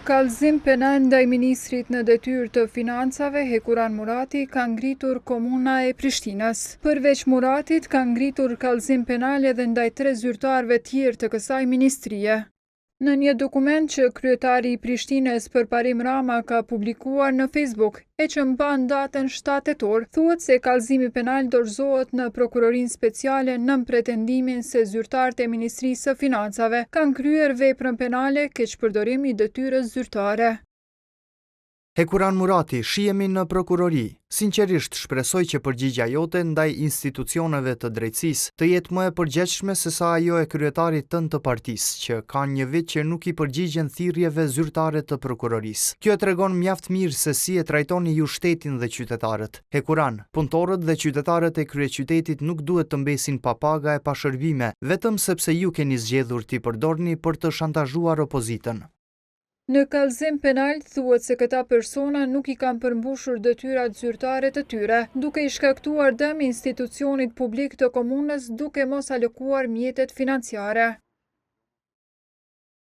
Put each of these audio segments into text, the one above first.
Kallëzim penal ndaj ministrit në detyrë të financave Hekuran Murati ka ngritur komuna e Prishtinës. Përveç Muratit ka ngritur kallëzim penal edhe ndaj 3 zyrtarëve tjerë të kësaj ministrie. Në një dokument që kryetari i Prishtinës Përparim Rama ka publikuar në Facebook, e që mban datën 7 tetor, thuhet se kallëzimi penal dorëzohet në prokurorinë speciale nën pretendimin se zyrtarët e Ministrisë së Financave kanë kryer veprën penale keqpërdorim i detyrës zyrtare. Hekuran Murati, shihemi në prokurori. Sinqerisht shpresoj që përgjigja jote ndaj institucioneve të drejtësisë të jetë më e përgjegjshme se sa ajo e kryetarit tënd të partisë, që kanë një vit që nuk i përgjigjen thirrjeve zyrtare të prokurorisë. Kjo tregon mjaft mirë se si e trajtoni ju shtetin dhe qytetarët. Hekuran, punëtorët dhe qytetarët e kryeqytetit nuk duhet të mbesin pa paga e pa shërbime, vetëm sepse ju keni zgjedhur t'i përdorni për të shantazhuar opozitën. Në kallëzim penal thuhet se këta persona nuk i kanë përmbushur detyrat zyrtare të tyre, duke i shkaktuar dëm institucionit publik të komunës duke mos alokuar mjetet financiare.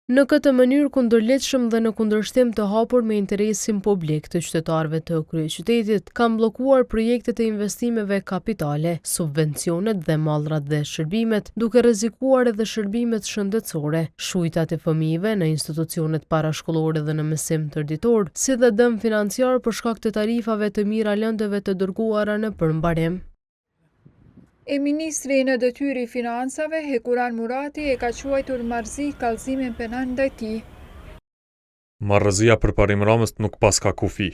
Në këtë mënyrë kundërligjshëm dhe në kundërshtim të hapur me interesin publik të qytetarëve të kryeqytetit, kanë bllokuar projektet e investimeve kapitale, subvencionet dhe mallrat dhe shërbimet, duke rrezikuar edhe shërbimet shëndetësore, shujtat e fëmijëve në institucionet parashkollore dhe në mësim tërditor, si dhe dëm financiar për shkak të tarifave të mira lëndëve të dërguara në përmbarim. E ministri në detyrë i financave, Hekuran Murati, e ka quajtur marrëzi kallëzimin penal ndaj tij. Marrëzia Përparim Ramës nuk pas ka kufi.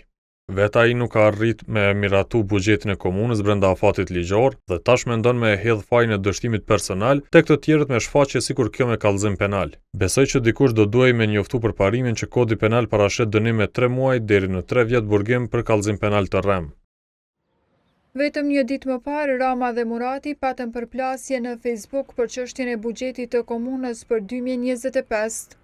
Vetë ai nuk ka arrit me miratu buxhetin e komunës brenda afatit ligjor dhe tash mendon me hedh fajin e dështimit personal tek të tjerët me shfaqje sikur kjo me kallëzim penal. Besoj që dikush do duhej me njoftu përparimin që kodi penal parashet dënim me 3 muaj deri në 3 vjet burgim për kallëzim penal të rrem. Vetëm një ditë më parë, Rama dhe Murati patën përplasje në Facebook për çështjen e buxhetit të komunës për 2025.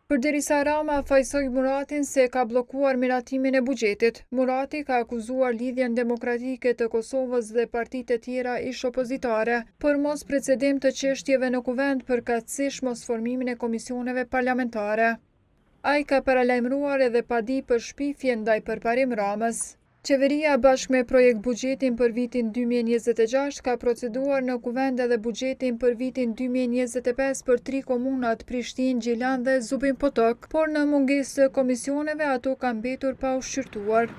Përderisa Rama fajsoi Muratin se ka bllokuar miratimin e buxhetit, Murati ka akuzuar Lidhjen Demokratike të Kosovës dhe partitë e tjera ish opozitare për mos precedim të çështjeve në kuvend për katësisht mosformimin e komisioneve parlamentare. Ai ka paralajmëruar edhe padi për shpifje ndaj Përparim Ramës. Qeveria bashkë me projekt buxhetin për vitin 2026 ka proceduar në kuvend edhe buxhetin për vitin 2025 për 3 komunat Prishtinë, Gjilan dhe Zubin Potok, por në mungesë të komisioneve ato kanë mbetur pa u shqyrtuar.